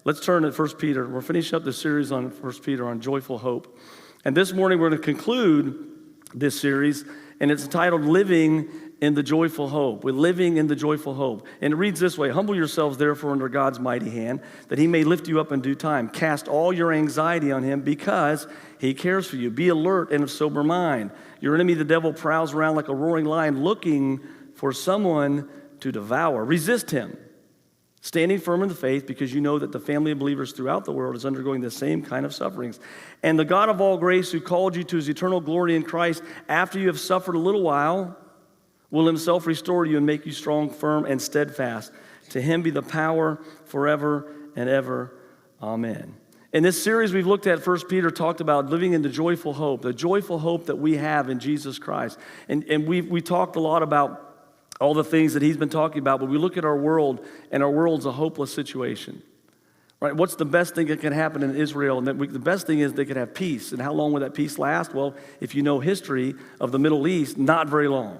Let's turn to 1 Peter. We're finishing up the series on 1 Peter on joyful hope. And this morning we're going to conclude this series, and it's entitled Living in the Joyful Hope. We're living in the joyful hope. And it reads this way: humble yourselves therefore under God's mighty hand, that he may lift you up in due time. Cast all your anxiety on him because he cares for you. Be alert and of sober mind. Your enemy, the devil, prowls around like a roaring lion looking for someone to devour. Resist him, standing firm in the faith, because you know that the family of believers throughout the world is undergoing the same kind of sufferings. And the God of all grace, who called you to his eternal glory in Christ, after you have suffered a little while, will himself restore you and make you strong, firm, and steadfast. To him be the power forever and ever. Amen. In this series we've looked at, 1 Peter talked about living in the joyful hope that we have in Jesus Christ. And we talked a lot about all the things that he's been talking about, but we look at our world, and our world's a hopeless situation. Right? What's the best thing that can happen in Israel? And the best thing is they could have peace. And how long would that peace last? Well, if you know history of the Middle East, not very long.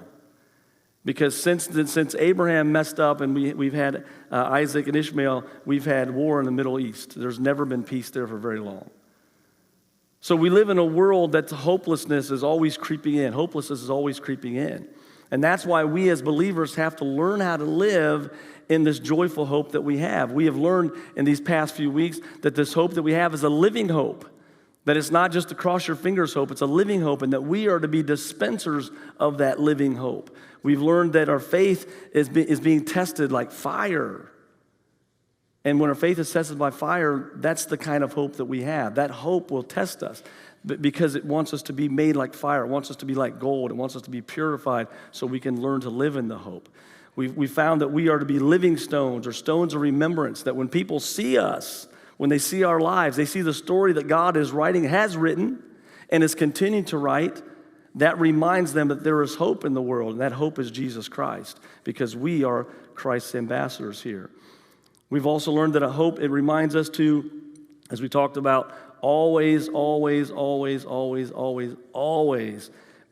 Because since Abraham messed up and we've had Isaac and Ishmael, we've had war in the Middle East. There's never been peace there for very long. So we live in a world that hopelessness is always creeping in. Hopelessness is always creeping in. And that's why we as believers have to learn how to live in this joyful hope that we have. We have learned in these past few weeks that this hope that we have is a living hope. That it's not just a cross your fingers hope, it's a living hope, and that we are to be dispensers of that living hope. We've learned that our faith is being tested like fire. And when our faith is tested by fire, that's the kind of hope that we have. That hope will test us because it wants us to be made like fire. It wants us to be like gold. It wants us to be purified so we can learn to live in the hope. We found that we are to be living stones, or stones of remembrance, that when people see us, when they see our lives, they see the story that God is writing, has written, and is continuing to write. That reminds them that there is hope in the world, and that hope is Jesus Christ, because we are Christ's ambassadors here. We've also learned that a hope, it reminds us to, as we talked about, always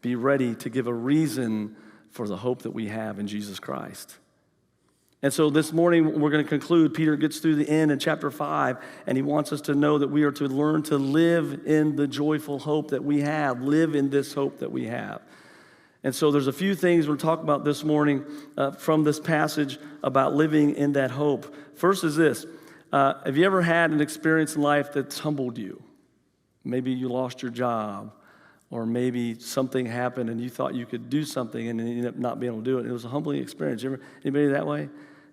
be ready to give a reason for the hope that we have in Jesus Christ. And so this morning, we're going to conclude. Peter gets through the end in chapter 5, and he wants us to know that we are to learn to live in the joyful hope that we have, live in this hope that we have. And so there's a few things we're talking about this morning from this passage about living in that hope. First is this. Have you ever had an experience in life that's humbled you? Maybe you lost your job, or maybe something happened and you thought you could do something and ended up not being able to do it. It was a humbling experience. Anybody that way?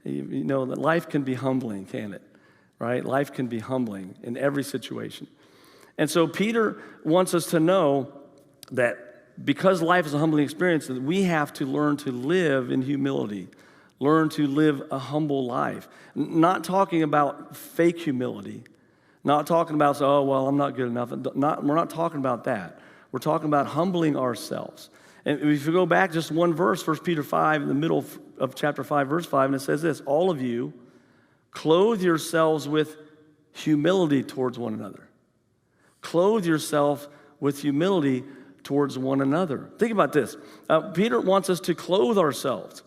You know that life can be humbling, can't it? Right? Life can be humbling in every situation. And so Peter wants us to know that because life is a humbling experience, that we have to learn to live in humility, learn to live a humble life. Not talking about fake humility, not talking about, oh, well, I'm not good enough. We're not talking about that. We're talking about humbling ourselves. And if you go back just one verse, 1 Peter 5, in the middle of chapter 5, verse 5, and it says this: all of you clothe yourselves with humility towards one another. Clothe yourself with humility towards one another. Think about this. Peter wants us to clothe ourselves.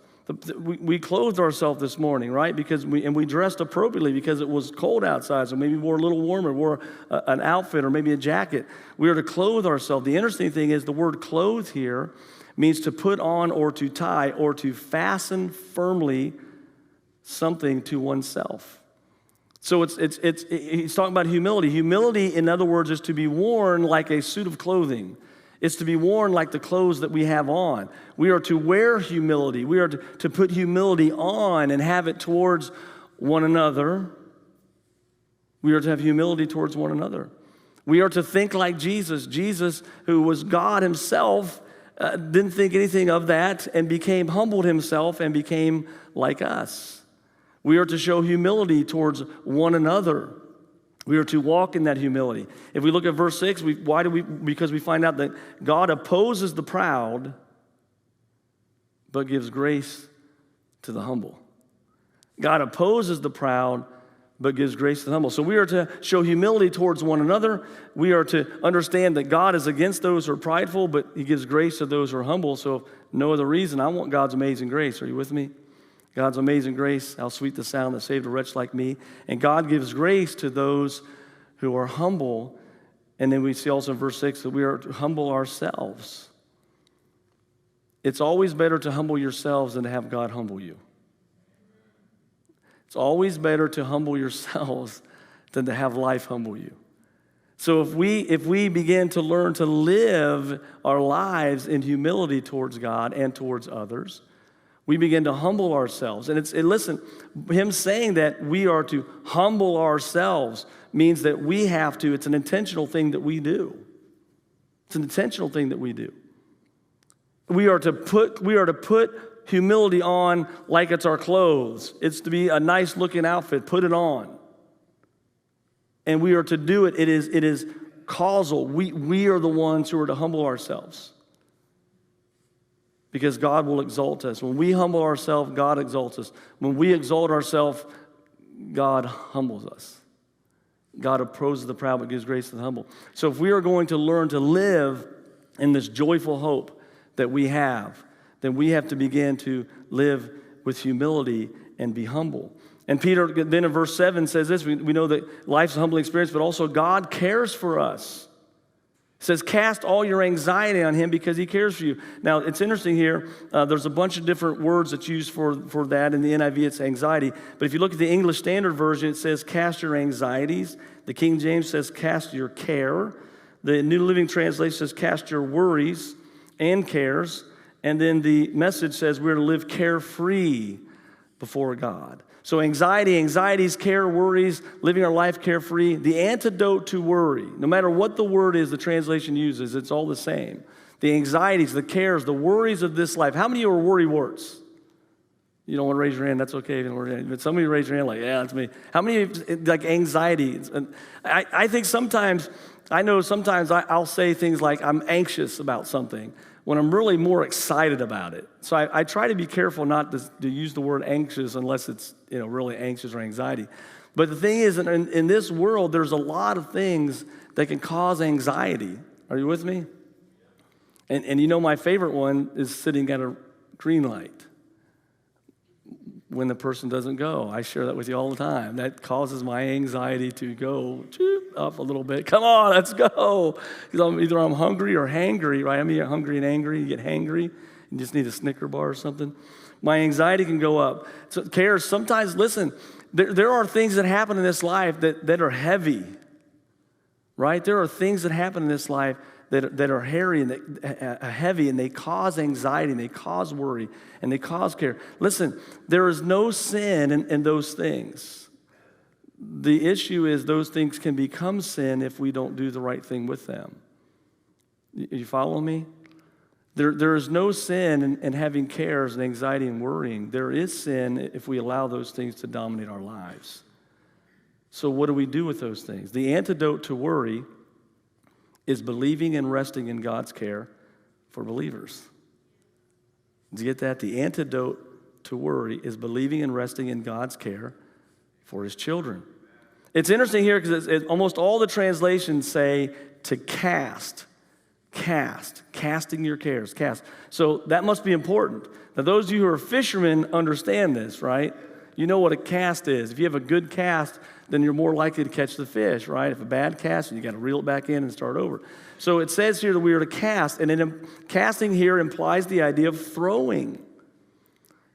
We clothed ourselves this morning, right? Because we dressed appropriately because it was cold outside, so maybe we wore a little warmer, wore an outfit or maybe a jacket. We are to clothe ourselves. The interesting thing is the word clothe here means to put on or to tie or to fasten firmly something to oneself. So he's talking about humility. Humility, in other words, is to be worn like a suit of clothing. It's to be worn like the clothes that we have on. We are to wear humility. We are to put humility on and have it towards one another. We are to have humility towards one another. We are to think like Jesus. Jesus, who was God himself, didn't think anything of that and humbled himself and became like us. We are to show humility towards one another. We are to walk in that humility. If we look at verse 6, because we find out that God opposes the proud, but gives grace to the humble. God opposes the proud, but gives grace to the humble. So we are to show humility towards one another. We are to understand that God is against those who are prideful, but he gives grace to those who are humble. So no other reason, I want God's amazing grace. Are you with me? God's amazing grace, how sweet the sound that saved a wretch like me. And God gives grace to those who are humble. And then we see also in verse 6 that we are to humble ourselves. It's always better to humble yourselves than to have God humble you. It's always better to humble yourselves than to have life humble you. So if we begin to learn to live our lives in humility towards God and towards others, we begin to humble ourselves. And listen, him saying that we are to humble ourselves means that we have to, it's an intentional thing that we do. It's an intentional thing that we do. We are to put humility on like it's our clothes. It's to be a nice looking outfit, put it on. And we are to do it. It is causal. We are the ones who are to humble ourselves. Because God will exalt us. When we humble ourselves, God exalts us. When we exalt ourselves, God humbles us. God opposes the proud but gives grace to the humble. So if we are going to learn to live in this joyful hope that we have, then we have to begin to live with humility and be humble. And Peter then in verse 7 says this, we know that life's a humbling experience, but also God cares for us. It says, cast all your anxiety on him because he cares for you. Now, it's interesting here. There's a bunch of different words that's used for that. In the NIV, it's anxiety. But if you look at the English Standard Version, it says, cast your anxieties. The King James says, cast your care. The New Living Translation says, cast your worries and cares. And then the Message says, we're to live carefree before God. So anxieties, care, worries, living our life carefree. The antidote to worry, no matter what the word is the translation uses, it's all the same. The anxieties, the cares, the worries of this life. How many of you are worrywarts? You don't want to raise your hand, that's okay. But some of you raise your hand like, yeah, that's me. How many of you, like anxiety? I think sometimes I'll say things like I'm anxious about something when I'm really more excited about it. So I try to be careful not to use the word anxious unless it's really anxious or anxiety. But the thing is, in this world, there's a lot of things that can cause anxiety. Are you with me? And my favorite one is sitting at a green light when the person doesn't go. I share that with you all the time. That causes my anxiety to go up a little bit. Come on, let's go. Because either I'm hungry or hangry, right? I mean, you're hungry and angry, you get hangry, you just need a Snicker bar or something. My anxiety can go up. So cares, sometimes, listen, there are things that happen in this life that are heavy, right? There are things that happen in this life that are hairy and heavy, and they cause anxiety, and they cause worry, and they cause care. Listen, there is no sin in those things. The issue is those things can become sin if we don't do the right thing with them. You follow me? There is no sin in having cares and anxiety and worrying. There is sin if we allow those things to dominate our lives. So what do we do with those things? The antidote to worry is believing and resting in God's care for believers. Did you get that? The antidote to worry is believing and resting in God's care for his children. It's interesting here because almost all the translations say to casting your cares, cast. So that must be important. Now those of you who are fishermen understand this, right? You know what a cast is. If you have a good cast, then you're more likely to catch the fish, right? If a bad cast, you got to reel it back in and start over. So it says here that we are to cast, and casting here implies the idea of throwing.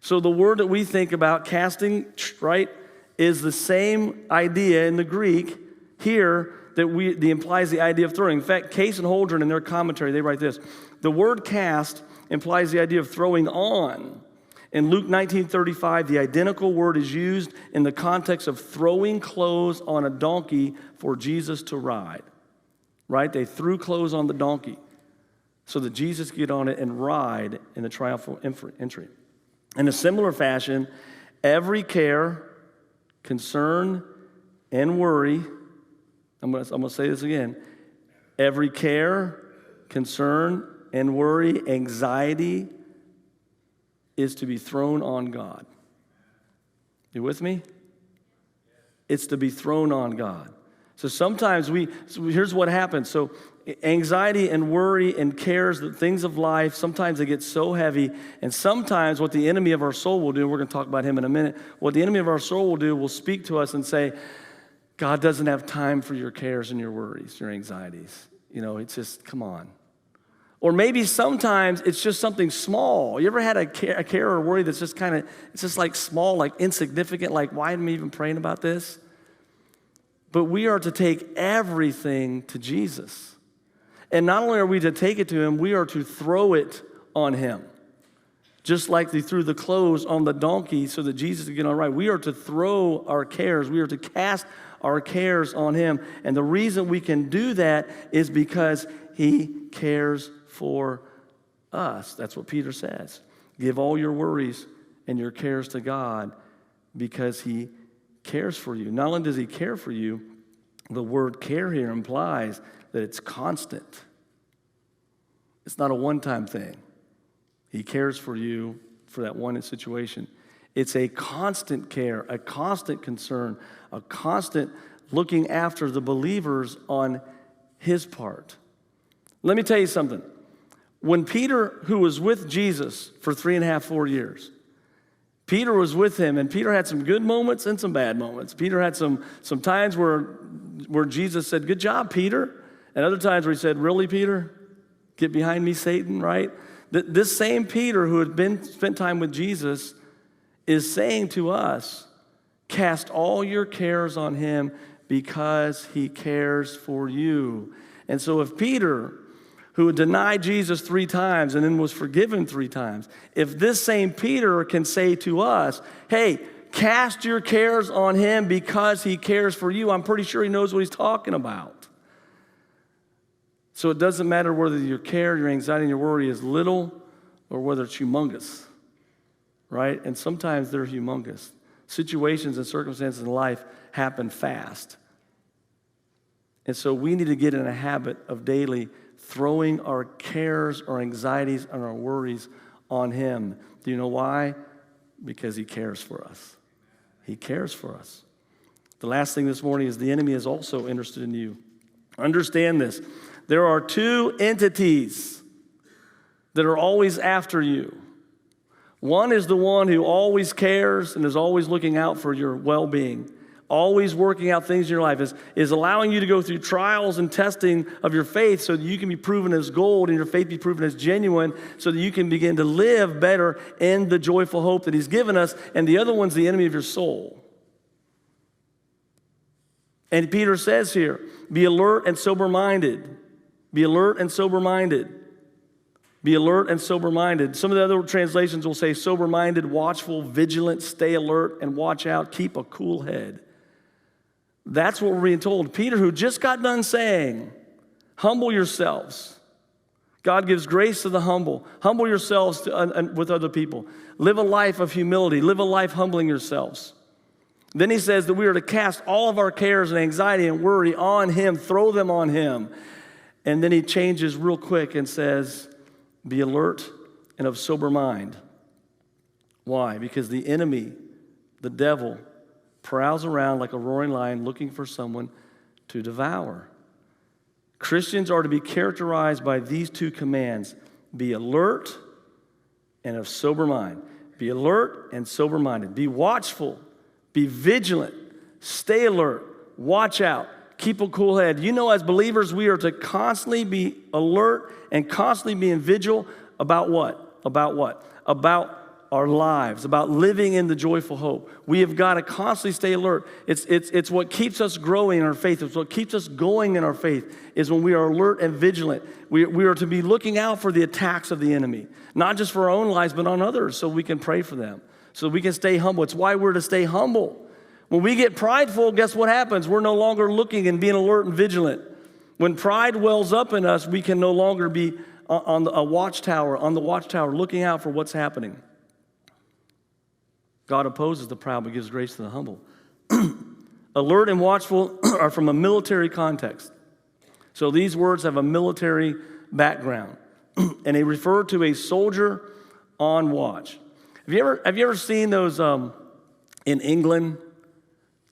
So the word that we think about, casting, right, is the same idea in the Greek here that implies the idea of throwing. In fact, Case and Holdren in their commentary, they write this: the word cast implies the idea of throwing on. In Luke 19:35, the identical word is used in the context of throwing clothes on a donkey for Jesus to ride. Right? They threw clothes on the donkey so that Jesus could get on it and ride in the triumphal entry. In a similar fashion, every care, concern, and worry, I'm going to say this again, every care, concern, and worry, anxiety, is to be thrown on God. You with me? It's to be thrown on God. So sometimes here's what happens. So anxiety and worry and cares, the things of life, sometimes they get so heavy, and sometimes what the enemy of our soul will do, we're going to talk about him in a minute, what the enemy of our soul will do will speak to us and say, God doesn't have time for your cares and your worries, your anxieties. It's just, come on. Or maybe sometimes it's just something small. You ever had a care or worry that's just it's just like small, like insignificant, like why am I even praying about this? But we are to take everything to Jesus. And not only are we to take it to him, we are to throw it on him. Just like they threw the clothes on the donkey so that Jesus could get on right. We are to throw our cares. We are to cast our cares on him. And the reason we can do that is because he cares for us. That's what Peter says. Give all your worries and your cares to God because he cares for you. Not only does he care for you, the word care here implies that it's constant. It's not a one-time thing. He cares for you for that one situation. It's a constant care, a constant concern, a constant looking after the believers on his part. Let me tell you something. When Peter, who was with Jesus for 3.5, 4 years, Peter was with him, and Peter had some good moments and some bad moments. Peter had some times where Jesus said, good job, Peter. And other times where he said, really, Peter? Get behind me, Satan, right? This same Peter who had spent time with Jesus is saying to us, cast all your cares on him because he cares for you. And so if Peter, who had denied Jesus 3 times and then was forgiven 3 times, if this same Peter can say to us, hey, cast your cares on him because he cares for you, I'm pretty sure he knows what he's talking about. So it doesn't matter whether your care, your anxiety, and your worry is little or whether it's humongous, right? And sometimes they're humongous. Situations and circumstances in life happen fast. And so we need to get in a habit of daily throwing our cares, our anxieties, and our worries on him. Do you know why? Because he cares for us. He cares for us. The last thing this morning is the enemy is also interested in you. Understand this. There are 2 entities that are always after you. One is the one who always cares and is always looking out for your well-being, always working out things in your life, is allowing you to go through trials and testing of your faith so that you can be proven as gold and your faith be proven as genuine so that you can begin to live better in the joyful hope that he's given us. And the other one's the enemy of your soul. And Peter says here, be alert and sober-minded. Be alert and sober-minded. Be alert and sober-minded. Some of the other translations will say sober-minded, watchful, vigilant, stay alert, and watch out, keep a cool head. That's what we're being told. Peter, who just got done saying, humble yourselves. God gives grace to the humble. Humble yourselves with other people. Live a life of humility. Live a life humbling yourselves. Then he says that we are to cast all of our cares and anxiety and worry on him, throw them on him. And then he changes real quick and says, be alert and of sober mind. Why? Because the enemy, the devil, prowls around like a roaring lion looking for someone to devour. Christians are to be characterized by these 2 commands. Be alert and of sober mind. Be alert and sober-minded. Be watchful. Be vigilant. Stay alert. Watch out. Keep a cool head. You know, as believers, we are to constantly be alert and constantly be in vigil about what? About what? About our lives, about living in the joyful hope. We have got to constantly stay alert. It's what keeps us growing in our faith. It's what keeps us going in our faith is when we are alert and vigilant. We are to be looking out for the attacks of the enemy, not just for our own lives, but on others so we can pray for them, so we can stay humble. It's why we're to stay humble. When we get prideful, guess what happens? We're no longer looking and being alert and vigilant. When pride wells up in us, we can no longer be on the watchtower, looking out for what's happening. God opposes the proud but gives grace to the humble. Alert and watchful are from a military context. So these words have a military background, and they refer to a soldier on watch. Have you ever seen those in England?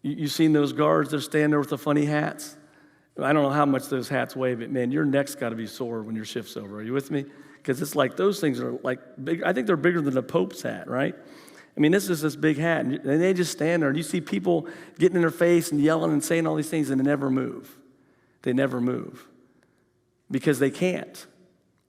You've seen those guards, they're standing there with the funny hats. I don't know how much those hats weigh, but man, your neck's got to be sore when your shift's over. Are you with me? Because it's like those things are like big. I think they're bigger than the Pope's hat, right? I mean, this is this big hat, and they just stand there, and you see people getting in their face and yelling and saying all these things, and they never move. They never move because they can't.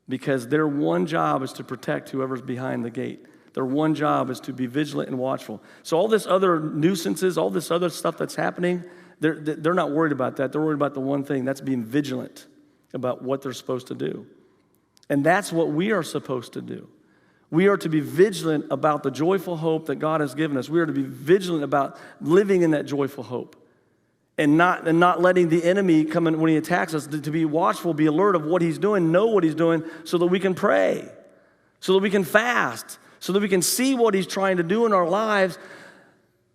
Because their one job is to protect whoever's behind the gate. Their one job is to be vigilant and watchful. So all this other nuisances, all this other stuff that's happening, they're not worried about that. They're worried about the one thing, that's being vigilant about what they're supposed to do. And that's what we are supposed to do. We are to be vigilant about the joyful hope that God has given us. We are to be vigilant about living in that joyful hope. And not letting the enemy come in when he attacks us, to be watchful, be alert of what he's doing, know what he's doing, so that we can pray, so that we can fast, so that we can see what he's trying to do in our lives,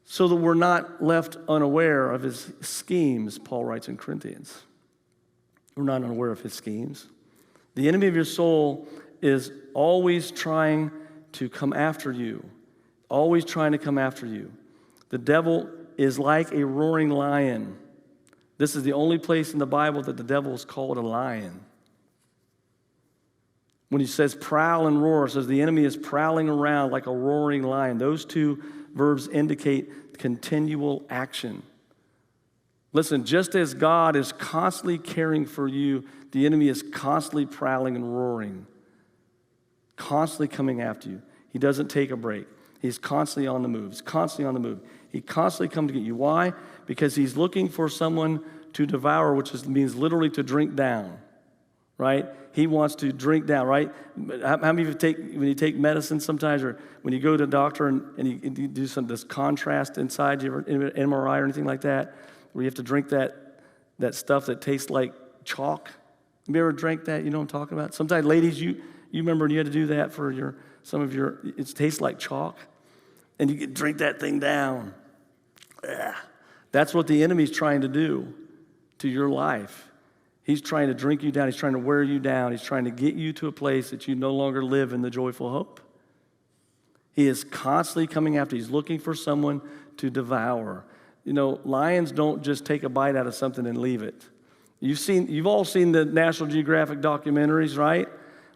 so that we're not left unaware of his schemes, Paul writes in Corinthians. We're not unaware of his schemes. The enemy of your soul is always trying to come after you, always trying to come after you. The devil is like a roaring lion. This is the only place in the Bible that the devil is called a lion. When he says prowl and roar, it says the enemy is prowling around like a roaring lion. Those two verbs indicate continual action. Listen, just as God is constantly caring for you, the enemy is constantly prowling and roaring, constantly coming after you. He doesn't take a break. He's constantly on the move. He's constantly on the move. He constantly comes to get you. Why? Because he's looking for someone to devour, which means literally to drink down, right? He wants to drink down, right? How many of you when you take medicine sometimes, or when you go to a doctor and you do this contrast inside your MRI or anything like that, where you have to drink that stuff that tastes like chalk? Have you ever drank that? You know what I'm talking about? Sometimes, ladies, you remember when you had to do that for it tastes like chalk, and you can drink that thing down. Ugh. That's what the enemy's trying to do to your life. He's trying to drink you down. He's trying to wear you down. He's trying to get you to a place that you no longer live in the joyful hope. He is constantly coming after. He's looking for someone to devour. You know, lions don't just take a bite out of something and leave it. You've all seen the National Geographic documentaries, right?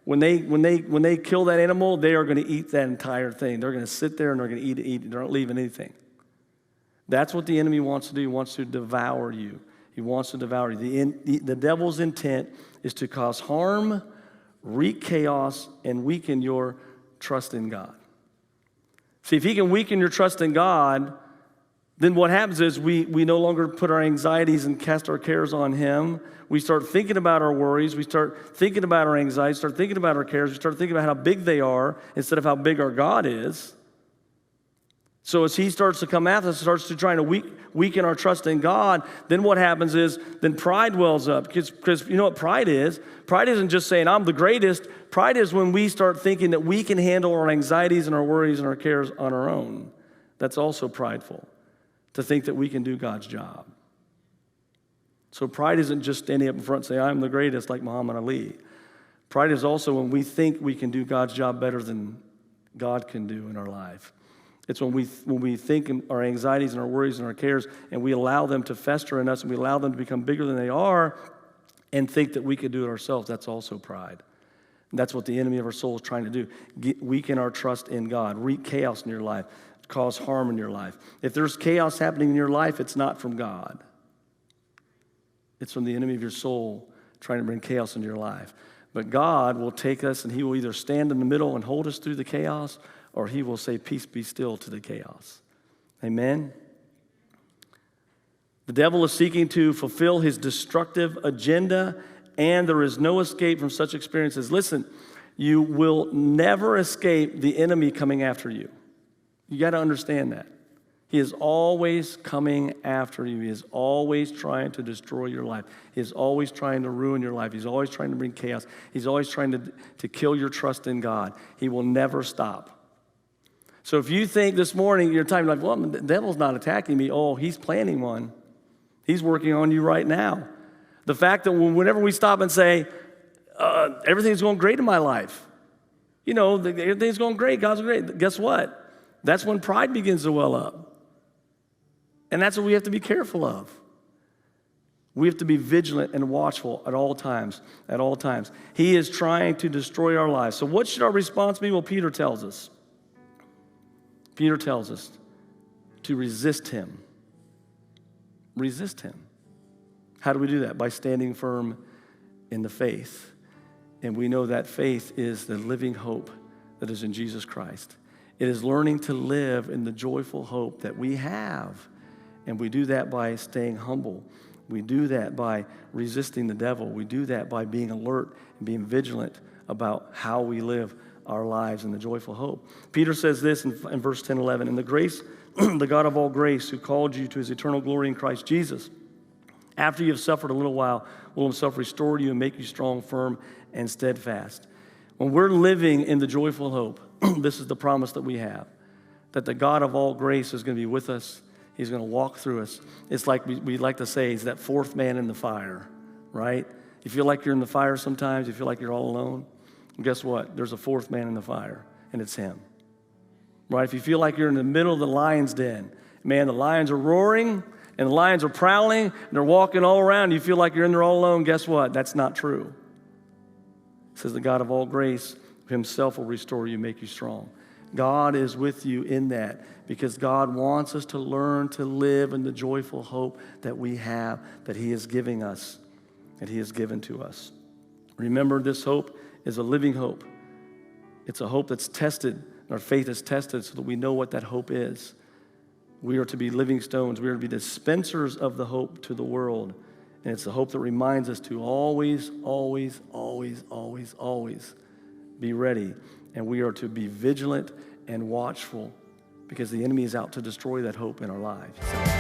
When they kill that animal, they are going to eat that entire thing. They're going to sit there and they're going to eat it. They're not leaving anything. That's what the enemy wants to do. He wants to devour you. He wants to devour you. The devil's intent is to cause harm, wreak chaos, and weaken your trust in God. See, if he can weaken your trust in God, then what happens is we no longer put our anxieties and cast our cares on him. We start thinking about our worries. We start thinking about our anxieties, start thinking about our cares. We start thinking about how big they are instead of how big our God is. So as he starts to come after us, starts to try to weaken our trust in God, then what happens is, then pride wells up. Because you know what pride is? Pride isn't just saying, I'm the greatest. Pride is when we start thinking that we can handle our anxieties and our worries and our cares on our own. That's also prideful, to think that we can do God's job. So pride isn't just standing up in front and saying, I'm the greatest, like Muhammad Ali. Pride is also when we think we can do God's job better than God can do in our life. It's when we think our anxieties and our worries and our cares, and we allow them to fester in us, and we allow them to become bigger than they are, and think that we could do it ourselves. That's also pride. And that's what the enemy of our soul is trying to do. Weaken our trust in God, wreak chaos in your life, cause harm in your life. If there's chaos happening in your life, it's not from God. It's from the enemy of your soul trying to bring chaos into your life. But God will take us, and he will either stand in the middle and hold us through the chaos, or he will say, peace be still to the chaos. Amen? The devil is seeking to fulfill his destructive agenda, and there is no escape from such experiences. Listen, you will never escape the enemy coming after you. You got to understand that. He is always coming after you. He is always trying to destroy your life. He is always trying to ruin your life. He's always trying to bring chaos. He's always trying to kill your trust in God. He will never stop. So if you think this morning, you're talking like, well, the devil's not attacking me. Oh, he's planning one. He's working on you right now. The fact that whenever we stop and say, everything's going great in my life. You know, everything's going great. God's great. Guess what? That's when pride begins to well up. And that's what we have to be careful of. We have to be vigilant and watchful at all times, at all times. He is trying to destroy our lives. So what should our response be? Well, Peter tells us. Peter tells us to resist him. Resist him. How do we do that? By standing firm in the faith. And we know that faith is the living hope that is in Jesus Christ. It is learning to live in the joyful hope that we have. And we do that by staying humble. We do that by resisting the devil. We do that by being alert and being vigilant about how we live our lives in the joyful hope. Peter says this in verse 10, 11, "And the grace, the God of all grace, who called you to his eternal glory in Christ Jesus, after you have suffered a little while, will himself restore you and make you strong, firm, and steadfast." When we're living in the joyful hope, this is the promise that we have, that the God of all grace is going to be with us. He's going to walk through us. It's like we like to say, he's that fourth man in the fire, right? You feel like you're in the fire sometimes. You feel like you're all alone. And guess what? There's a fourth man in the fire, and it's him, right? If you feel like you're in the middle of the lion's den, man, the lions are roaring, and the lions are prowling, and they're walking all around. You feel like you're in there all alone. Guess what? That's not true. It says the God of all grace himself will restore you, make you strong. God is with you in that because God wants us to learn to live in the joyful hope that we have, that he is giving us, that he has given to us. Remember, this hope is a living hope. It's a hope that's tested, and our faith is tested so that we know what that hope is. We are to be living stones. We are to be dispensers of the hope to the world. And it's the hope that reminds us to always, always, always, always, always be ready. And we are to be vigilant and watchful because the enemy is out to destroy that hope in our lives.